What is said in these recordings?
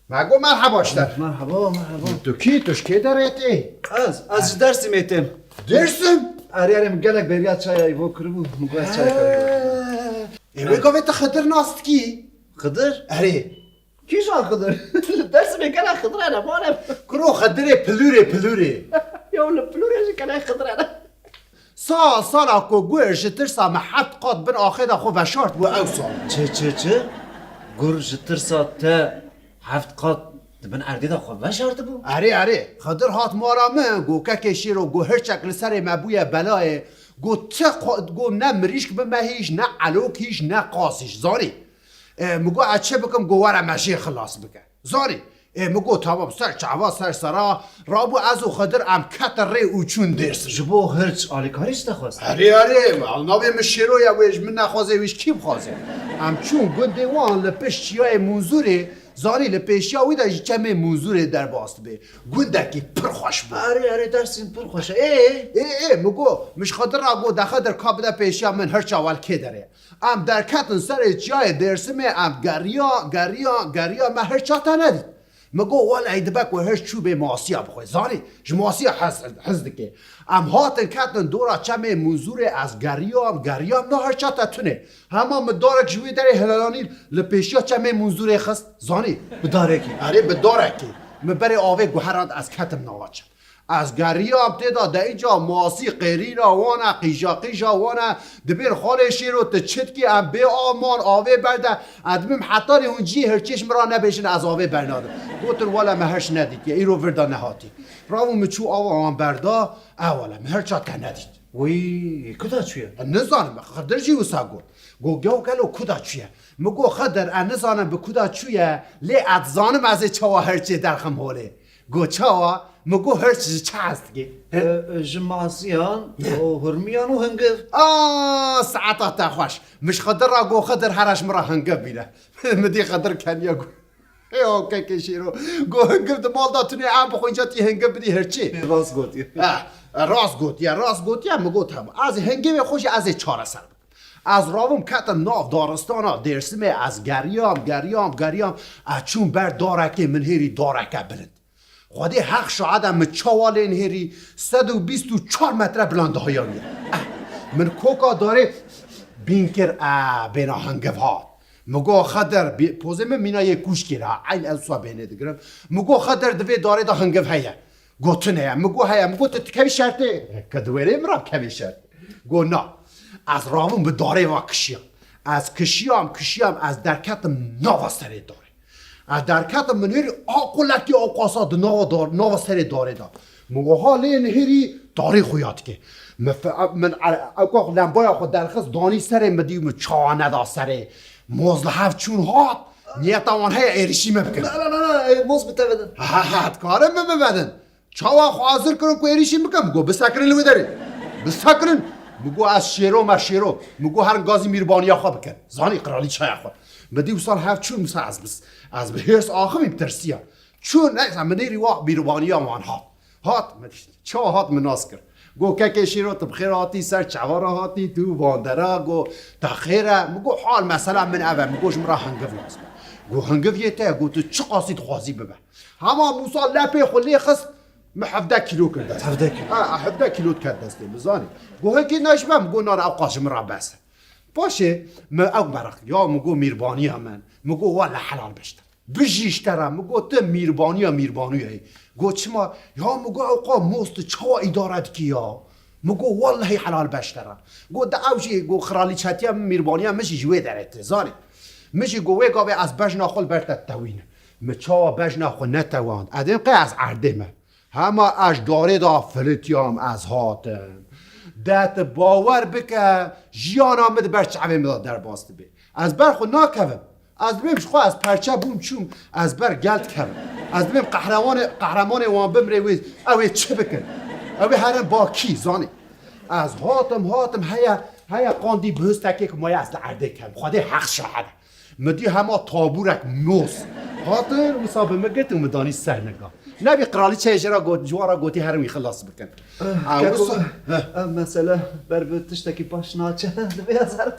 مگو مرحبا اشتر. مرحبا. تو کی؟ توش کی درتی؟ از درسی میتم. درسم؟ آره مگلک بریا چای ایو کربو مگو از چای کربو. ایوه گاوه تا خدر ناست کی؟ خضر؟ اره. کیش آن خضر؟ درس میکنه خضر انا مانم. کرو خدره پلوره. یا ولی پلوریش کنه خضر انا. سال اکو گوش ترسا محط قاد بن آخه دا خو وشارت بو او سال. چه؟ گرج ترسا تا هفت قط بن اردی دا خواه وشارت بو؟ اره خدر هات مارا من گو که شیرو گو هر چکل سر مبوی بلاه گو گو نه مریشک بمهیش نه علوکیش نه قاسیش زاری مگو اچه بکم گو ورا مشی خلاص بکن زاری مگو تمام سر چعوا سر سرا رابو ازو خدر ام کتر ری اوچون درس جبو هرچ آلیکاریش دخواست؟ اره ناوی مشیرو یا ویش من نخوازه ویش کی بخوازه ام چون گنده وان لپش چیای منظوره زاری لپیشیا وی دا جمع منظوره در باست به گندکی پر خوش بود آره درسین پر خوشه مگو مش خاطر اگو دخدر کاب دا پیشیا من هر چاول که داره ام در کتن سر جای درسمه ام گریا ما هر چاتا ندید مگو والا ایدبک و هر چوبه ماسیا بخواه زانی جماسیا حزد که ام هاتن کتن دورا چمه منظور از گریام نه هر چاتا تونه هما مدارک جوی داره هلالانی لپیشیا چمه منظور خست زانی بداره کی؟ اره بداره کی مبره آوه گوهرات از کتم نواچم از گریام تیدا دا اینجا ماسی قیرینا وانا قیجا وانا دبیر خاله شیرو تچتکی ام به آمان آوه برده ادمیم حتی اونجی هرچیش مرا نبیشن از آوه برناده گوتن والا مهرش ندید یا ایرو وردا نهاتی راو مچو آوه بردا اولا مهر چاتا ندید وی کدا چویه؟ نزانم خدر جیو ساگو گو گلو کدا چویه مگو خدر نزانم به کدا چویه لی ادزانم از چوا هرچی درخم هوله گو چوا مگو هرچی چه هست که جماسیان و هرمیان و هنگف ساعتا تا خوش مش خدر را گو خدر هرش مرا هنگف بیره مدی خدر کنیا گو اوکی کشیرو گو هنگف دمال داتونی عام بخو اینجا تی هنگف بدی هرچی راست گوتی راست گوتی مگو تم از هنگف خوش از چاره سر از راوم کتم ناف دارستانا درسمه از گریام اچون بر دارکه من هیری دارکه بلند خودی حق شاید چوال این هیری 124 متر بلنده هایانیه من کوکا داره بینکر بینا هنگف ها مگو خدر پوزه من مینا یه کوش گیره این السوا بینه دگرم مگو خدر دوی داره دا هنگف هایه گوتنه مگو تکوی شرطه کدویره مرا کوی شرطه گو نه از راون به داره و کشیم از کشیم از درکتم نوستره داره از درکتم من هیری آقلکی آقاسا نوستره داره دا مگو حالی نهیری داره خویاد که من اقاق لنبای خود درخست دانی سره مدیوم چانه دا سره موزل هفت چون هات نیتا وانهای ایرشی مبکن نه موز بتبدن هات کارم ببدن چاوا حاضر کنم که ایرشی مکم گو بسکرین لوی داره بسکرین مگو از شیرو مگو هر گازی میربانی خواه بکن زانی قرالی چای خواه مدیو سال هفت چون مثلا از به هرس آخه میبترسیم چون نه منیری واق میربانی وان هات چه هات مناس کرد گو که شیرو تبخیر هاتی سر چوارا هاتی تو واندرا گو تخیره مگو حال مثلا من اول مگوش مرا هنگف لازم گو هنگف یه تا گو تو چه قاصید خوازی ببه هما موسا لپی خلی خست 17 کیلو کرده 17 کیلو کرده است بزانی گو هکی نشمم گو نار اوقاش مرا بس باشه ما او برخ یا مگو میربانی من مگو والا حلال بشتر بجیشترم مگو تو میربانی گو چما یا مگو اوقا موست چوا ادارت کیا مگو والله حلال بشترم گو دا اوشی گو خرالی چاتی میربانی مشی جوی درت زانی مشی گوه گاوه از بجنا خل برت توین مچا بجنا خو نتواند ادم قی از عردمه همه اش داره دا فلتیام از هاتم دات باور بکه جیان آمد بر چعبه مداد در باست بی از بر خو ناکوم از بمش خو از پرچه بوم چوم از بر گلد کم از بم قهرمان وان بمره ویز اوی چه بکن اوی هرم با کی زانی از هاتم هیا قاندی بهستکی که مایه از لعرده کم خواده حق شاهده مدی همه تابورک موس هاتن مصابه مگتو مدانی سر نگاه نبی قرالی چه اجرا جوارا گوتی هرمی خلاص بکن مثلا بر تشتکی باش ناچه دبی از هرم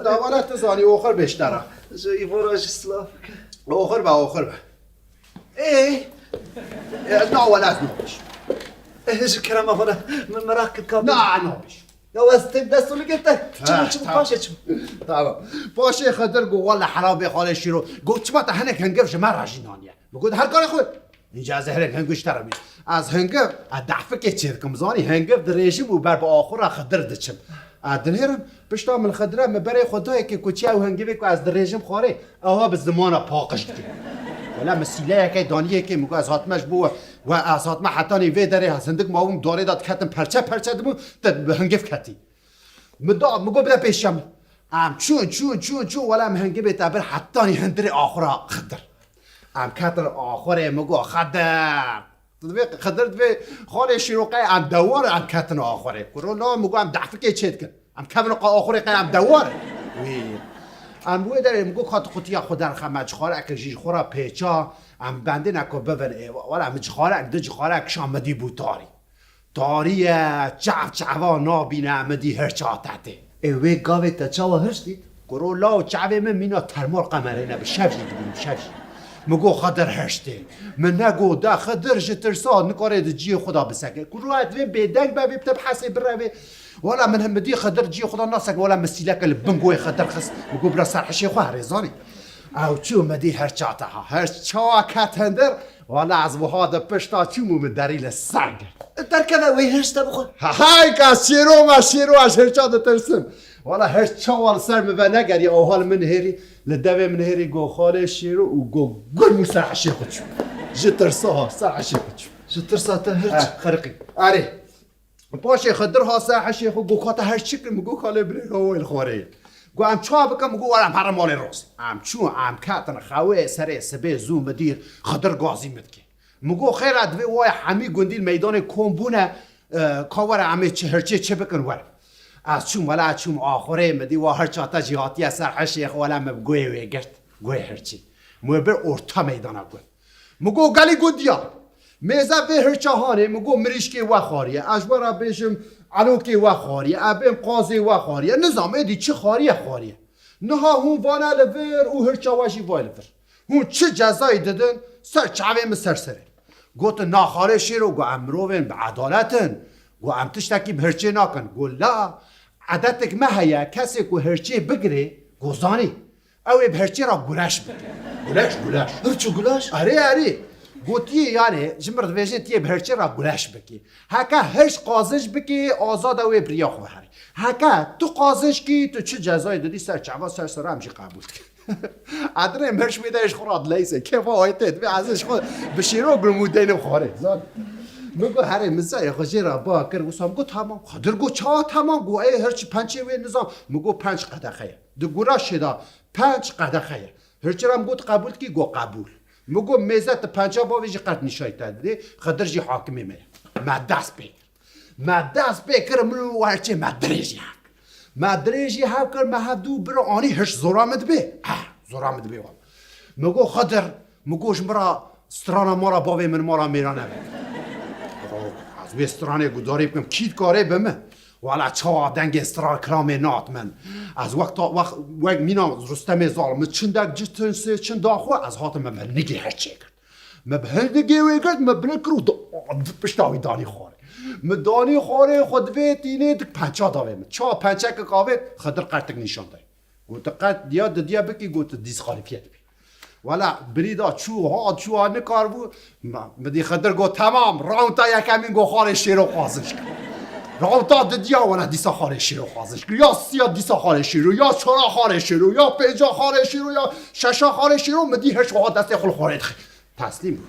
داوانت زانی اوخر بشتره جو ایوراج اسلاف اوخر با ايه لا ولا نوبش ايش الكلام هذا من مراكب كابل لا نوبش يا واستيب دستو اللي قلت شو باشه شو تمام باشه خاطر گو والله حرام خاله شیرو گو چما تا هنک هنگف شما راجینانیه بگو هر کاری خود اینجا از هنگ هنگوش ترمی از هنگف ادعفه که چید کمزانی هنگف دريشم و بر با آخر خدر دچم ادنهرم پشتا من خدره مبره خدای که کوچی او هنگفی که از دريشم خاره اوها به زمان پاقش دی ولا مسیله که دانیه که مگو از هاتمش بو و از هاتم حتی نیوه داره هستندک ماوم داره داد کتم پرچه دمو هنگف کتی مگو بده پیشم چون ولا مهنگی به تعبیر حتی هندر آخر خدر کتر آخره مگو خدر خدر دوی خاله شیروقه دواره کتن آخره کرونا مگو دعفه که چید کن کتن آخره قیم دواره وی بوی داره مگو خاط خطیا خودر خمج خاره اکجیش خورا پیچا بنده نکو ببن ولا مج خاره اکدج خاره اکشامدی بوتاری داری چعوا نابینه امدی هرچا تحته اوه گاوه تا چاوا هرش دید گرو لا چعوه من مینا ترمال قمره نبه شفجی دبیم شفجی مگو خدر هشته من نگو دا خدر جترسا نکاره دا جی خدا بسکه گرو ادوه بیدنگ با بیبتب حسی بروه ولا من هم بدي خدر جي خدا ناسك ولا مسيلك البنقوي خدر خس مگو برا سرحشي خواه ريزاني او چو مدي هرچاتها هرچا كاتندر ولا عزبو هذا پشتا چومو من داريل سرگر تركبه وی هرش تا بخور هاي كاسيرو ما شيرو اش هرچا ترسم ولا هرچا ولا سر مبا نگر يا اوهال من هيري لدوي من هيري گو خاله شيرو و گو گل مسرحشي خودشو جترسا سرحشي خودشو جترسا تا هرش خرقي اري باشه خدر ها سرحشي خو گو خاطر هر چیکر مگو خاله بره هوال خوره گو ام چا بکم گو ورم هر مال روز ام چو ام کاتن خواه سره سبه زوم بدیر خدر گازی مدکی مگو خیر ادوی وای همی گندیل میدان کمبونه کاور امی هرچی چه بکن ور از چوم ولا چوم آخره مدی و هر چاتا جهاتی سرحشی خو ولا مگوی وی گرت گوی هرچی مو بر اورتا میدان گو مگو گلی گندیا میزه به هرچا هانه مگو مریشکی و خاریه اجبارا بشم علوکی و خاریه ابم قاضی و خاریه نظام دی چه خاریه نها هون وانا لور او هرچا واشی وایلور هون چه جزایی دادن سر چاوه مسرسره گوت ناخاره شیرو گو امروین به عدالتن گو ام تشتکی به هرچه ناکن گو لا عدتک مهیا کسی که هرچه بگره گو زانی او به هرچه را گلش بگره گلش هرچو گلاش اره گوتی یعنی جمرد ویژن تیه به هرچه را گلش بکی هکا هش قازش بکی آزاد اوی بریا خو هری هکا تو قازش کی تو چه جزایی دادی سر چوا سر همشی قبول کی ادره مرش میدهش خوراد لیسه که وایته به ازش خود بشیرو گرمودین خواره زاد مگو هره مزای خوشی را با کر گوسام گو تمام خدر گو چا تمام گو ای هرچی پنچه وی نظام مگو 5 قدخه دو گورا شدا 5 قدخه هرچی رام گوت قبول کی گو قبول مگو میزت 50 با ویژ قد نشایت دادی خدر جی حاکمی می ما دست بکر منو هرچی مدرجی ها کر مهدو برو آنی هش زورامد به زورامد به مگو خدر مگوش مرا سترانا مارا باوی من مارا میرانه از وی سترانه گداری بکم کید کاره بمه والا چا دنگ استرار کرام نات من از وقت مینا رستم ظالم چندک جتن سه چند داخو از هاتم من نگی هرچی کرد مبهندگی وی کرد مبلکرو پشتاوی دانی خواره مدانی خواره خود ویت اینه دک 50 داوی من چا 50 که قاوی خدر قرتک نشان دای گوت قرت دیا بکی گوت دیسکوالیفیت بی ولا بریدا چو ها نکار بو مدی خدر گو تمام راونتا یکمین گو خواره شیرو خوازش کرد راونتا دیا ولا دیسا خواره شیرو خوازش کرد یا سیا دیسا خواره شیرو یا چورا خواره شیرو یا پیجا خواره شیرو یا ششا خواره شیرو مدی هش ها دست خل خواره تسلیم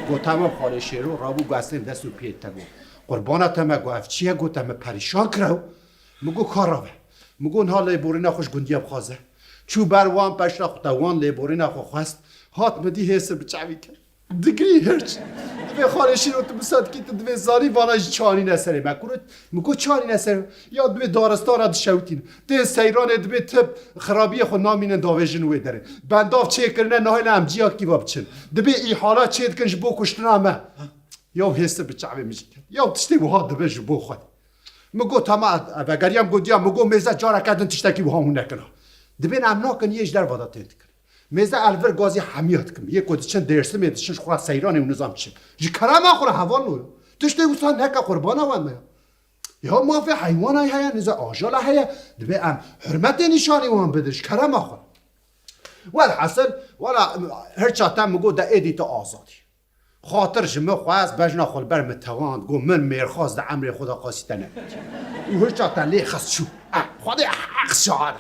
گو تمام خواره شیرو رابو گسلیم دستو پیت تگو قربانتم گو افچیه گوتم پریشان کرو مگو کاراوه مگو نها لیبورینا خوش گندیه بخوازه چو بروان پشتا خوتوان لیبورینا خو خواست هات مدی حس بچوی کرد دگری هرچ دوی خارشی رو تو بساد که تو دوی زاری واناج چانی نسره مگو چانی نسره یا دوی دارستان را دشوتین ده سیران دوی تب خرابی خو نامین داویجن وی داره بنداف چه کرنه نهای نمجیات کی بابچن دوی ای حالا چه کنش بو کشتنامه یا حس بچوی میشه یا تشتی وها دبه بو خود مگو تمام اگریم گودیا مگو میزه جارا کردن تشتکی وها هون نکنه دبین امنا کن یهش در وادات انت کرد میزه الور گازی حمیات کم یک کد چند درس میدشش خوا سیران و نظام چه جی کرام آخر هوان نو تشتی وسان نکا قربان وان ما یا ما في حیوان های نزا آجال های دبی ام حرمت نشانی وان بدش کرام آخر والحاصل ولا هر چاتم مگو دا ایدی آزادی خاطر جمع خواست بجنا خال بر متوان گو من میرخواست دا عمر خدا قاسی تنه و هر چاتم لی خست شو خدا حق شعر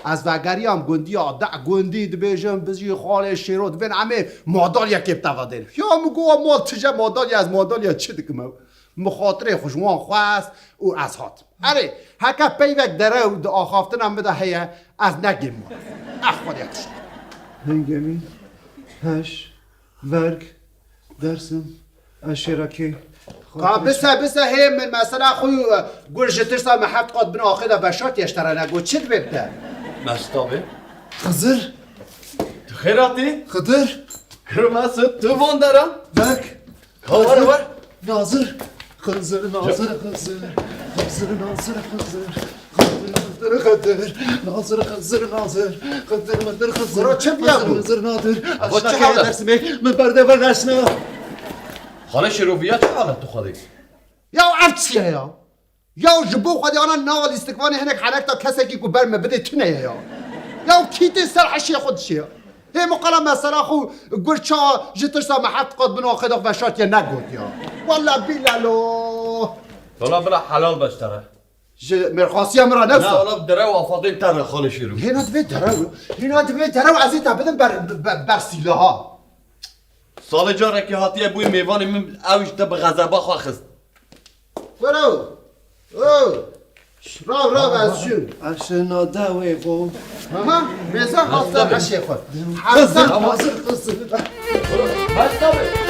از وگری هم گندی آدع گندی دبیجم بزی خاله شیرو دبین همه مادالیا کب تقادر یا مگو مال تجا مادالیا از مادالیا چه دکمه مخاطره خوشوان خواست او از هات اره هکا پیوک داره و دا آخافتن هم بده هیه از نگیم ما خدا حق شعر هنگمی هش ورگ درسم اشراکی بسه هی من مثلا خوی گرج ترسا محفت قاد بنا آخدا بشارت یشتره نگو چه ببته مستابه خزر تو خیراتی؟ خضر کرماسه تو وان دارم؟ ورگ ور ناظر خزر ناظر خزر خزر ناظر خزر خزر ناظر خزر ناظر خزر مدر خزر برو چه بیابو؟ خزر نادر چه اشتاکی حاله؟ درسمی من برده و رشنا خانه شروفیه چه حالت تو خودی؟ یا افچیه یا جبو خودی آنا ناول استکوانی هنک حنک تا کسی که بر بده تنه یا کیت سر حشی خودشیه هی مقالا مثلا خو گرچا جترسا محفت قاد بنا آخدا بشارت یا نگود یا والا بیلالو تولا بلا حلال بشتره مرخاصی هم را نه نفسه اولا دره و آفاقین تر خانه شروفی هینا دوی درو از این تا بدن بر سیله ها سال جاره که هاتیه بوی میوانی من اوش ده به غذابا خواه خست برو راو از جون اشنا دوی قو ها میزان خواستم حشی خود خزر ناظر خزر مستابه